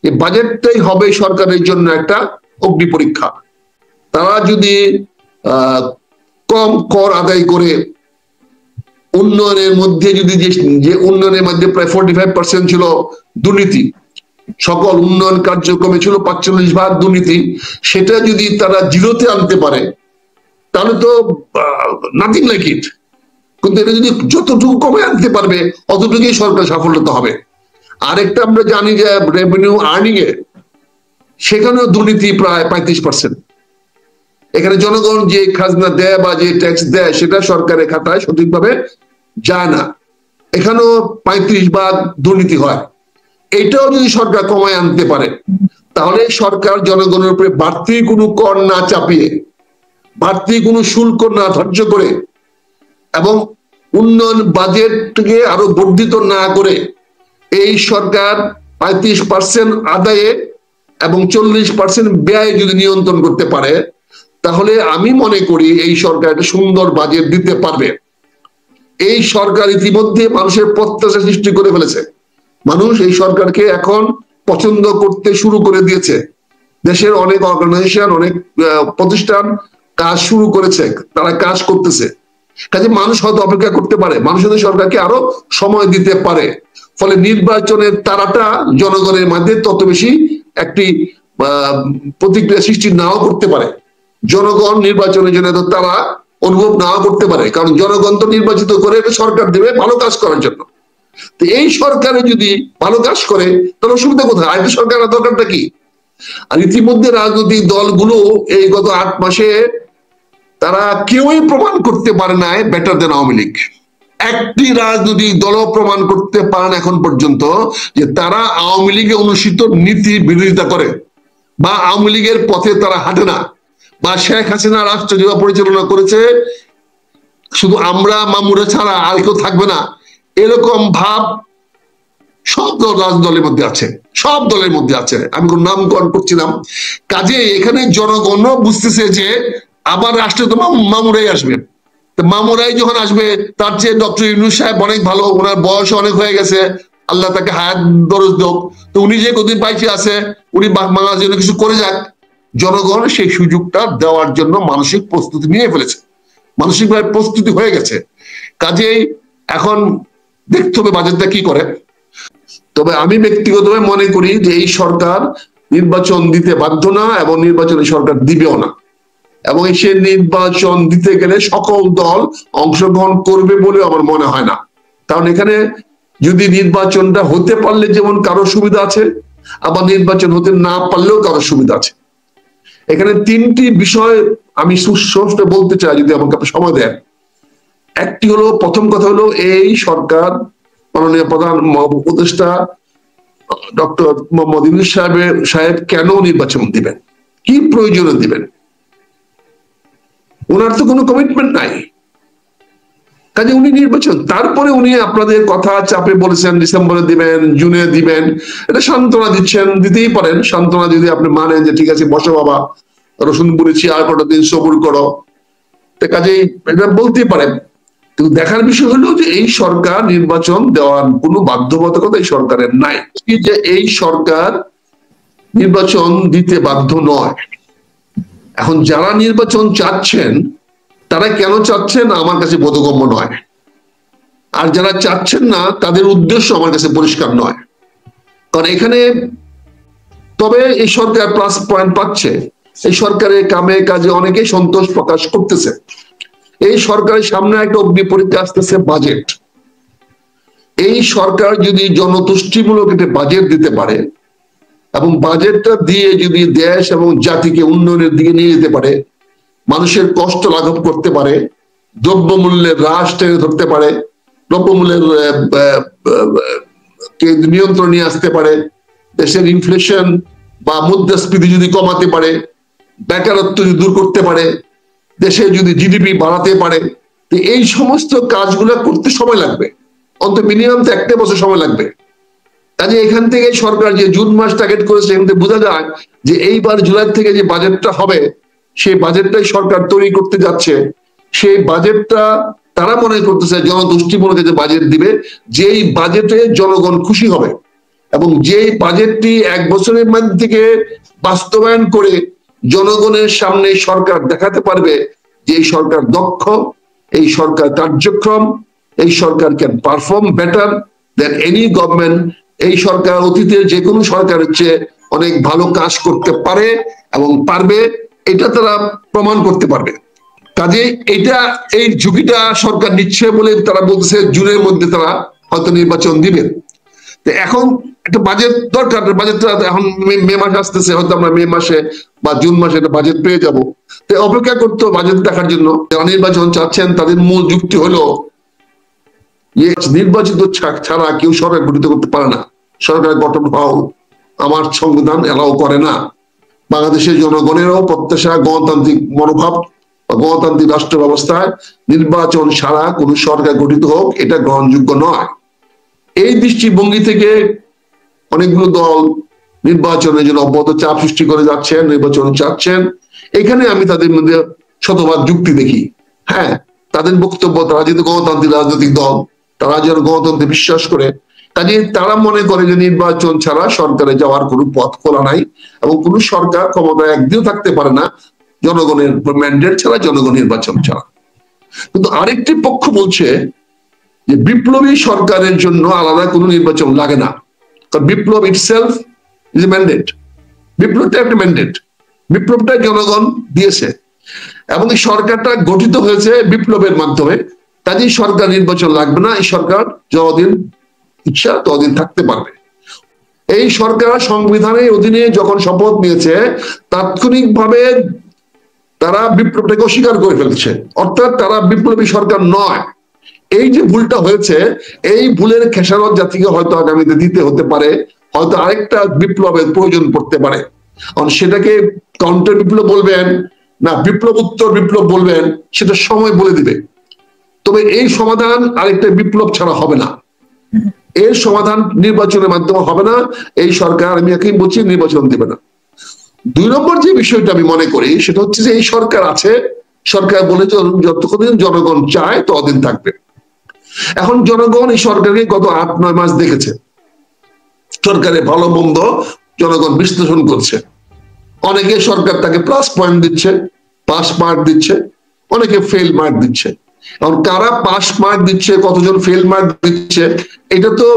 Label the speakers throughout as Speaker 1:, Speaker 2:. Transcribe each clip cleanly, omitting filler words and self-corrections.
Speaker 1: এই বাজেটটাই হবে সরকারের জন্য একটা অগ্নি পরীক্ষা। তারা যদি কম কর আদায় করে উন্নয়নের মধ্যে যদি যে উন্নয়নের মধ্যে প্রায় 45% ছিল দুর্নীতি, সকল উন্নয়ন কার্যক্রমে ছিল 45% দুর্নীতি, সেটা যদি তারা জিরোতে আনতে পারে তাহলে তো নাথিং লাইক ইট। কিন্তু এটা যদি যতটুকু কমে আনতে পারবে অতটুকুই সরকার সাফল্যতা হবে। আরেকটা আমরা জানি যে রেভিনিউ আর্নিং এ সেখানেও দুর্নীতি প্রায় 35%। এখানে জনগণ যে খাজনা দেয় বা যে ট্যাক্স দেয় সেটা সরকারের খাতায় সঠিকভাবে যায় না, এখানেও 35% দুর্নীতি হয়। এটাও যদি সরকার কমায় আনতে পারে তাহলে সরকার জনগণের উপরে বাড়তি কোনো কর না চাপিয়ে, বাড়তি কোনো শুল্ক না ধার্য করে এবং উন্নয়ন বাজেটকে আরো বর্ধিত না করে এই সরকার 35% আদায়ে এবং 40% ব্যয় যদি নিয়ন্ত্রণ করতে পারে তাহলে আমি মনে করি এই সরকার একটা সুন্দর বাজেট দিতে পারবে। এই সরকার ইতিমধ্যে মানুষের প্রত্যাশা সৃষ্টি করে ফেলেছে। মানুষ এই সরকারকে এখন পছন্দ করতে শুরু করে দিয়েছে। দেশের অনেক অর্গানাইজেশন, অনেক প্রতিষ্ঠান কাজ শুরু করেছে, তারা কাজ করতেছে। কাজে মানুষ হয়তো অপেক্ষা করতে পারে, মানুষ হয়তো সরকারকে আরো সময় দিতে পারে। ফলে নির্বাচনের তারাটা জনগণের মধ্যে তত বেশি একটি প্রতিক্রিয়া সৃষ্টি নাও করতে পারে। জনগণ নির্বাচনের জন্য তারা অনুভব নাও করতে পারে, কারণ জনগণ তো নির্বাচিত করে সরকার দেবে ভালো কাজ করার জন্য। তো এই সরকারে যদি ভালো কাজ করে তাহলে অসুবিধা কোথায়? আরেকটা সরকারের দরকারটা কি? আর ইতিমধ্যে রাজনৈতিক দলগুলো এই গত 8 মাসে তারা কেউই প্রমাণ করতে পারে না বেটার দেন আওয়ামী লীগ। একটি রাজনৈতিক দলও প্রমাণ করতে পারে না এখন পর্যন্ত যে তারা আওয়ামী লীগে অনুষ্ঠিত নীতি বিরোধিতা করে বা আওয়ামী লীগের পথে তারা হাঁটে না, বা শেখ হাসিনা রাষ্ট্র যেভাবে পরিচালনা করেছে শুধু আমরা মামুরা ছাড়া আর কেউ থাকবে না, এরকম ভাব সব রাজদলের মধ্যে আছে, সব দলের মধ্যে আছে। আমি কোন নামকরণ করছিলাম। কাজে এখানে জনগণও বুঝতেছে যে আবার রাষ্ট্রে তো মামুরাই আসবে। মামুরাই যখন আসবে তার চেয়ে ডক্টর ইউনূস সাহেব অনেক ভালো, ওনার বয়স অনেক হয়ে গেছে, আল্লাহ তাকে হায়াত দরজ হোক, তো উনি যে কদিন পাইছে আছে উনি বাংলার জন্য কিছু করে যাক। জনগণ সেই সুযোগটা দেওয়ার জন্য মানসিক প্রস্তুতি নিয়ে ফেলেছে, মানসিকভাবে প্রস্তুতি হয়ে গেছে। কাজেই এখন দেখতে হবে বাজেটটা কি করে। তবে আমি ব্যক্তিগতভাবে মনে করি যে এই সরকার নির্বাচন দিতে বাধ্য না এবং নির্বাচনে সরকার দিবেও না, এবং সে নির্বাচন দিতে গেলে সকল দল অংশগ্রহণ করবে বলে আমার মনে হয় না। কারণ এখানে যদি নির্বাচনটা হতে পারলে যেমন কারো সুবিধা আছে, আবার নির্বাচন হতে না পারলেও কারো সুবিধা আছে। এখানে 3টি বিষয় আমি সুস্পষ্ট বলতে চাই যদি আমাকে সময় দেন। একটি হলো, প্রথম কথা হলো এই সরকার মাননীয় প্রধান উপদেষ্টা ডক্টর মোহাম্মদ ইউনূস সাহেব কেন নির্বাচন দিবেন, কি প্রয়োজনে দিবেন? ওনার তো কোনো কমিটমেন্ট নাই, কাজে উনি নির্বাচন, তারপরে উনি আপনাদের কথা চাপে বলেছেন ডিসেম্বরে দিবেন, জুনে দিবেন, এটা সান্ত্বনা দিচ্ছেন, দিতেই পারেন সান্ত্বনা যদি আপনি মানেন যে ঠিক আছে বসো বাবা, রসুন বলেছি আর কটা দিন সবুর করো, কাজেই এটা বলতেই পারেন। কিন্তু দেখার বিষয় হলো যে এই সরকার নির্বাচন দেওয়ার কোনো বাধ্যবাধকতা এই সরকারের নাই, যে এই সরকার নির্বাচন দিতে বাধ্য নয়। এখন যারা নির্বাচন চাচ্ছেন তারা কেন চাচ্ছেন আমার কাছে বোধগম্য নয়, আর যারা চাচ্ছেন না তাদের উদ্দেশ্য আমার কাছে পরিষ্কার নয়। কারণ এখানে তবে এই সরকার প্লাস পয়েন্ট পাচ্ছে, এই সরকারের কামে কাজে অনেকেই সন্তোষ প্রকাশ করতেছে। এই সরকারের সামনে একটা অগ্নি পরীক্ষা আসতেছে বাজেট। এই সরকার যদি জনতুষ্টিমূলক একটা বাজেট দিতে পারে এবং বাজেটটা দিয়ে যদি দেশ এবং জাতিকে উন্নয়নের দিকে নিয়ে যেতে পারে, মানুষের কষ্ট লাঘব করতে পারে, দ্রব্যমূল্যের হ্রাস টেনে ধরতে পারে, দ্রব্যমূল্যের নিয়ন্ত্রণ নিয়ে আসতে পারে, দেশের ইনফ্লেশন বা মুদ্রাস্ফীতি যদি কমাতে পারে, বেকারত্ব যদি দূর করতে পারে, দেশে যদি জিডিপি বাড়াতে পারে, এই সমস্ত কাজগুলো করতে সময় লাগবে, অন্তত মিনিমাম তো 1 বছর সময় লাগবে। কাজে এখান থেকে সরকার যে জুন মাস টার্গেট করেছে এখান থেকে বোঝা যায় যে এইবার জুলাই থেকে যে বাজেটটা হবে সেই বাজেটটাই সরকার তৈরি করতে যাচ্ছে। সেই বাজেটটা তারা মনে করতেছে জনতুষ্টিমূলক যে বাজেট দিবে, যেই বাজেটে জনগণ খুশি হবে, এবং যে বাজেটটি 1 বছরের মধ্যে থেকে বাস্তবায়ন করে জনগণের সামনে সরকার দেখাতে পারবে যে এই সরকার দক্ষ, এই সরকার কার্যক্রম, এই সরকার can perform better than any government, এই সরকার অতীতের যে কোনো সরকারের চেয়ে অনেক ভালো কাজ করতে পারে এবং পারবে, এটা তারা প্রমাণ করতে পারবে। কাজে এটা এই ঝুঁকিটা সরকার নিচ্ছে বলে তারা বলতেছে জুনের মধ্যে তারা হয়তো নির্বাচন দিবেন। এখন একটা বাজেট দরকার, বাজেটটা এখন মে মাসে আসতেছে, হয়তো আমরা মে মাসে বা জুন মাসে একটা বাজেট পেয়ে যাব। তো অপেক্ষা করতো বাজেট দেখার জন্য। নির্বাচন চাচ্ছেন তাদের মূল যুক্তি হলো নির্বাচিত ছাড়া কেউ সরকার গঠিত করতে পারে না, সরকার গঠন হওয়া আমার সংবিধান এলাও করে না। বাংলাদেশের জনগণেরও প্রত্যাশা গণতান্ত্রিক মনোভাব, গণতান্ত্রিক রাষ্ট্র ব্যবস্থায় নির্বাচন ছাড়া কোন সরকার গঠিত হোক এটা গ্রহণযোগ্য নয়। এই দৃষ্টিভঙ্গি থেকে অনেকগুলো দল নির্বাচনের জন্য অব্যাহত চাপ সৃষ্টি করে যাচ্ছেন, নির্বাচন চাচ্ছেন। এখানে আমি তাদের মধ্যে শতভাগ যুক্তি দেখি। হ্যাঁ, তাদের বক্তব্য তারা যেহেতু গণতান্ত্রিক রাজনৈতিক দল, তারা যেন গণতন্ত্রে বিশ্বাস করে, কাজে তারা মনে করে যে নির্বাচন ছাড়া সরকারে যাওয়ার কোনো পথ খোলা নাই এবং কোন সরকার ক্ষমতায় একদিনও থাকতে পারে না জনগণের ম্যান্ডেট ছাড়া, জনগণ নির্বাচন ছাড়া। কিন্তু আরেকটি পক্ষ বলছে যে বিপ্লবী সরকারের জন্য আলাদা কোনো নির্বাচন লাগে না, কারণ বিপ্লব ইটসেলফ ইজ এ ম্যান্ডেট। বিপ্লবটা একটা ম্যান্ডেট, বিপ্লবটা জনগণ দিয়েছে এবং এই সরকারটা গঠিত হয়েছে বিপ্লবের মাধ্যমে। কাজেই সরকার নির্বাচন লাগবে না, এই সরকার যতদিন ইচ্ছা ততদিন থাকতে পারবে। এই সরকার সংবিধানের অধীনে যখন শপথ নিয়েছে তাৎক্ষণিকভাবে তারা বিপ্লবটাকে অস্বীকার করে ফেলছে, অর্থাৎ তারা বিপ্লবী সরকার নয়। এই যে ভুলটা হয়েছে, এই ভুলের খেসারত জাতিকে হয়তো আগামীতে দিতে হতে পারে, হয়তো আরেকটা বিপ্লবের প্রয়োজন পড়তে পারে। সেটাকে কাউন্টার বিপ্লব বলবেন না বিপ্লব উত্তর বিপ্লব বলবেন, সেটা সময় বলে দিবে। তবে এই সমাধান আরেকটা বিপ্লব ছাড়া হবে না, এর সমাধান নির্বাচনের মাধ্যমে হবে না। এই সরকার, আমি একই বলছি, নির্বাচন দেবে না। 2 নম্বর যে বিষয়টা আমি মনে করি সেটা হচ্ছে যে এই সরকার আছে, সরকার বলে যতক্ষণ জনগণ চায় ততদিন থাকবে। এখন জনগণ এই সরকারকে গত 8-9 মাস দেখেছে, সরকারের ভালো মন্দ জনগণ বিশ্লেষণ করছে। অনেকে সরকার তাকে প্লাস পয়েন্ট দিচ্ছে, পাস মার্ক দিচ্ছে, অনেকে ফেল মার্ক দিচ্ছে। এখন কারা পাস মার্ক দিচ্ছে, কতজন ফেল মার্ক দিচ্ছে, এটা তো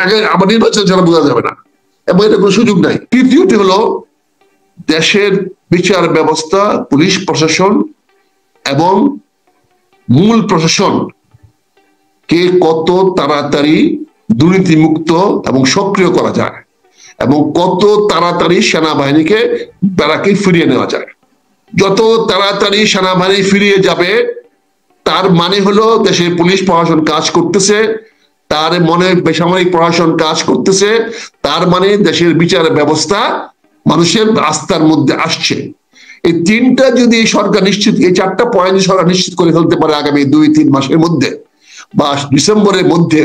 Speaker 1: আগে আবার নির্বাচন ছাড়া বোঝা যাবে না এবং এটা কোনো সুযোগ নাই। তৃতীয়টি হলো দেশের বিচার ব্যবস্থা, পুলিশ প্রশাসন এবং মূল প্রশাসন কে কত তাড়াতাড়ি দুর্নীতিমুক্ত এবং সক্রিয় করা যায় এবং কত তাড়াতাড়ি সেনাবাহিনীকে ব্যারাকে ফিরিয়ে নেওয়া যায়। যত তাড়াতাড়ি সেনাবাহিনী ফিরিয়ে যাবে তার মানে হলো দেশের পুলিশ প্রশাসন কাজ করতেছে, তার মনে বেসামরিক প্রশাসন কাজ করতেছে, তার মানে দেশের বিচার ব্যবস্থা মানুষের আস্থার মধ্যে আসছে। এই তিনটা যদি সরকার নিশ্চিত, এই 4টা পয়েন্ট সরকার নিশ্চিত করে ফেলতে পারে আগামী 2-3 মাসের মধ্যে বা ডিসেম্বরের মধ্যে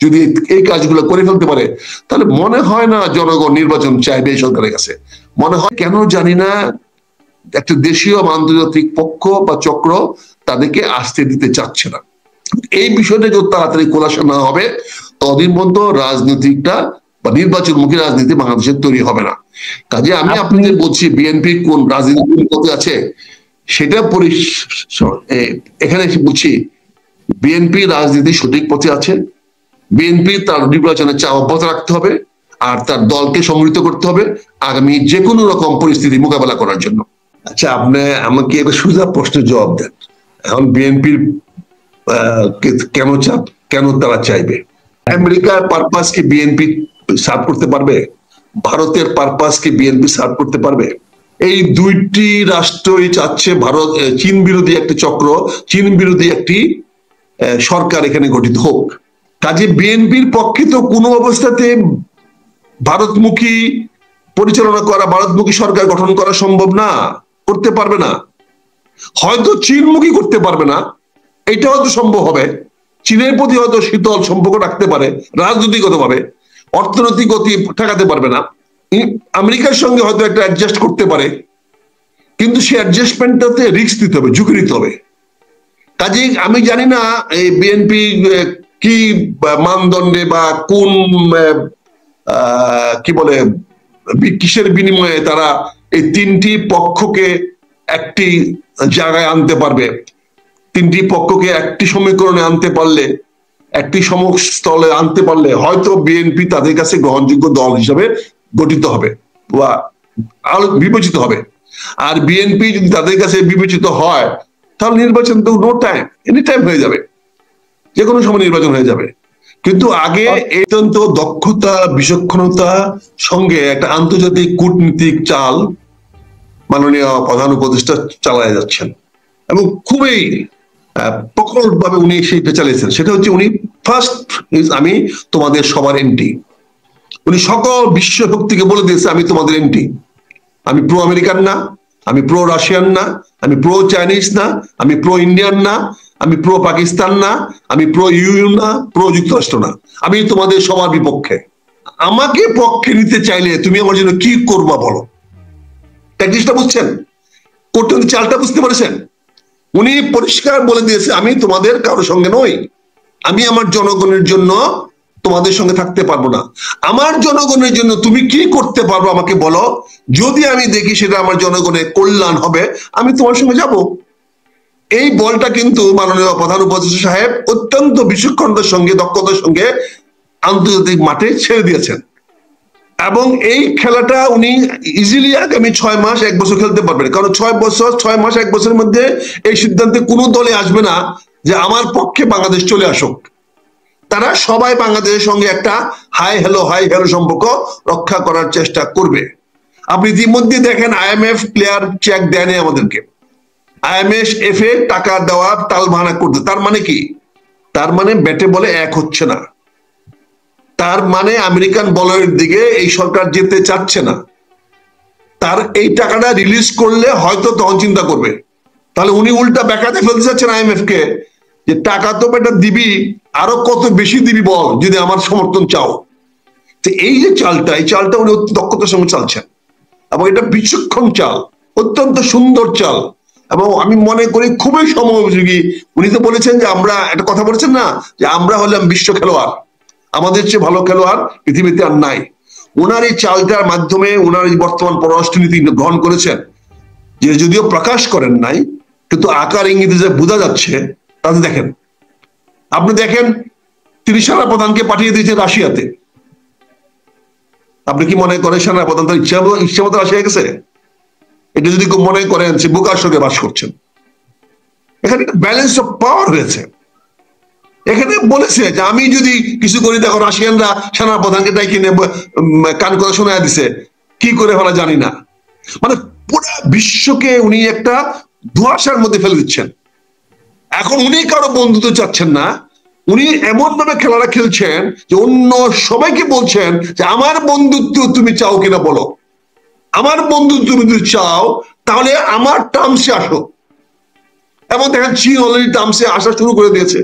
Speaker 1: যদি এই কাজগুলো করে ফেলতে পারে, তাহলে মনে হয় না জনগণ নির্বাচন চাইবে এই সরকারের কাছে। মনে হয় কেন জানি না একটা দেশীয় বা আন্তর্জাতিক পক্ষ বা চক্র তাদেরকে আসতে দিতে চাচ্ছে না। এই বিষয়টা যত তাড়াতাড়ি খোলাসা না হবে ততদিন পর্যন্ত রাজনীতিটা বা নির্বাচনমুখী রাজনীতি বাংলাদেশের তৈরি হবে না। কাজে আমি আপনাদের বলছি বিএনপি কোন রাজনীতি পথে আছে সেটা এখানে বলছি বিএনপি রাজনীতি সঠিক পথে আছে। বিএনপি তার নির্বাচনের চাপ অব্যাহত রাখতে হবে আর তার দলকে সংগঠিত করতে হবে আগামী যে কোনো রকম পরিস্থিতি মোকাবেলা করার জন্য। আচ্ছা, আপনি আমাকে একটা সোজা প্রশ্নের জবাব দেন। এখন বিএনপির কেন চাপ, কেন তারা চাইবে? আমেরিকার পারপাস কি বিএনপি সার্ভ করতে পারবে? ভারতের পারপাস কি বিএনপি সার্ভ করতে পারবে? এই দুইটি রাষ্ট্রই চাচ্ছে ভারত, চীন বিরোধী একটি চক্র, চীন বিরোধী একটি সরকার এখানে গঠিত হোক। কাজে বিএনপির পক্ষে তো কোনো অবস্থাতে ভারতমুখী পরিচালনা করা, ভারতমুখী সরকার গঠন করা সম্ভব না, করতে পারবে না। হয়তো চীনমুখী করতে পারবে না, এটা হয়তো সম্ভব হবে। চীনের প্রতি হয়তো শীতল সম্পর্ক রাখতে পারে রাজনৈতিকভাবে, অর্থনৈতিক গতি ঠেকাতে পারবে না। আমেরিকার সঙ্গে হয়তো একটা অ্যাডজাস্ট করতে পারে, কিন্তু সেই অ্যাডজাস্টমেন্টটাতে রিস্ক দিতে হবে, ঝুঁকি নিতে হবে। কাজেই আমি জানি না এই বিএনপি কি মানদণ্ডে বা কোন কি বলে কিসের বিনিময়ে তারা এই তিনটি পক্ষকে একটি জায়গায় আনতে পারবে, তিনটি পক্ষকে একটি সমীকরণে আনতে পারলে, একটি সমস্থলে আনতে পারলে হয়তো বিএনপি তাদের কাছে গ্রহণযোগ্য দল হিসেবে গঠিত হবে বা বিবেচিত হবে। আর বিএনপি যদি তাদের কাছে বিবেচিত হয় তাহলে নির্বাচন তো নো টাইম, এনি টাইম হয়ে যাবে, যে কোনো সময় নির্বাচন হয়ে যাবে। কিন্তু আগে অত্যন্ত দক্ষতা বিচক্ষণতা সঙ্গে একটা আন্তর্জাতিক কূটনীতিক চাল মাননীয় প্রধান উপদেষ্টা চালায় যাচ্ছেন এবং খুবই প্রকল্প ভাবে উনি সেইটা চালিয়েছেন। সেটা হচ্ছে উনি ফার্স্ট আমি তোমাদের সবার এন্টি। উনি সকল বিশ্ব শক্তিকে বলে দিয়েছে আমি তোমাদের এন্টি, আমি প্রো আমেরিকান না, আমি প্রো রাশিয়ান না, আমি প্রো চাইনিজ না, আমি প্রো ইন্ডিয়ান না, আমি প্রো পাকিস্তান না, আমি প্রো ইউ না, প্রো যুক্তরাষ্ট্র না, আমি তোমাদের সবার বিপক্ষে। আমাকে পক্ষে নিতে চাইলে তুমি আমার জন্য কি করবা বলো। ট্যাকটিক্সটা বুঝছেন, কূটনীতি চালটা বুঝতে পারছেন? উনি পরিষ্কার বলে দিয়েছে আমি তোমাদের কারোর সঙ্গে নই, আমি আমার জনগণের জন্য তোমাদের সঙ্গে থাকতে পারবো না। আমার জনগণের জন্য তুমি কি করতে পারবো আমাকে বলো, যদি আমি দেখি সেটা আমার জনগণের কল্যাণ হবে আমি তোমার সঙ্গে যাব। এই বলটা কিন্তু মাননীয় প্রধান উপদেষ্টা সাহেব অত্যন্ত বিচক্ষণতার সঙ্গে দক্ষতার সঙ্গে আন্তর্জাতিক মাঠে ছেড়ে দিয়েছেন এবং এই খেলাটা উনি ইজিলি আগামী 6 মাস 1 বছর খেলতে পারবেন। কারণ 6 বছর 6 মাস 1 বছরের মধ্যে এই সিদ্ধান্তে কোনো দলে আসবে না যে আমার পক্ষে বাংলাদেশ চলে আসুক। তারা সবাই বাংলাদেশের সঙ্গে একটা হাই হ্যালো সম্পর্ক রক্ষা করার চেষ্টা করবে। আপনি ইতিমধ্যে দেখেন IMF ক্লিয়ার চেক দেয়নি আমাদেরকে, IMF এ টাকা দেওয়ার টালবাহানা করতে। তার মানে কি? তার মানে ব্যাটে বলে এক হচ্ছে না, তার মানে আমেরিকান বলয়ের দিকে এই সরকার যেতে চাচ্ছে না। তার এই টাকাটা রিলিজ করলে হয়তো তখন চিন্তা করবে। তাহলে উনি উল্টা বেকাতে ফেলতে চাচ্ছেন IMF কে যে টাকা তো বেটা দিবি, আরো কত বেশি দিবি বল যদি আমার সমর্থন চাও। তো এই যে চালটা, এই চালটা উনি দক্ষতার সঙ্গে চালছেন এবং এটা বিচক্ষণ চাল, অত্যন্ত সুন্দর চাল এবং আমি মনে করি খুবই সময়োপযোগী। উনি তো বলেছেন যে আমরা একটা কথা বলেছেন না যে আমরা হলাম বিশ্ব খেলোয়াড়, আমাদের চেয়ে ভালো খেলোয়াড় পৃথিবীতে আর নাই। ওনার এই চালটার মাধ্যমে ওনার এই বর্তমান পররাষ্ট্রনীতি গ্রহণ করেছেন, যে যদিও প্রকাশ করেন নাই কিন্তু আকার ইঙ্গিতে যে বোঝা যাচ্ছে তাতে দেখেন। আপনি দেখেন তিনি সেনাপ্রধানকে পাঠিয়ে দিয়েছেন রাশিয়াতে। আপনি কি মনে করেন সেনাপ্রধান তার ইচ্ছা মতো রাশিয়া গেছে? এটা যদি মনে করেন সে বোকার সঙ্গে বাস করছেন। এখানে ব্যালেন্স অফ পাওয়ার হয়েছে। এখানে বলেছে যে আমি যদি কিছু করি দেখো রাশিয়ানরা সেনাপ্রধানকে তাই কিনে কান কথা শোনা দিছে, কি করে ফেলা জানি না। মানে পুরো বিশ্বকে উনি একটা ধোঁয়াশার মধ্যে ফেলে দিচ্ছেন। এখন উনি কারো বন্ধুত্ব চাচ্ছেন না, উনি এমন ভাবে খেলাটা খেলছেন যে অন্য সবাইকে বলছেন যে আমার বন্ধুত্ব তুমি চাও কিনা বলো, আমার বন্ধুত্ব তুমি যদি চাও তাহলে আমার টার্মসে আসো। এবং দেখেন চীন অলরেডি টার্মসে আসা শুরু করে দিয়েছে।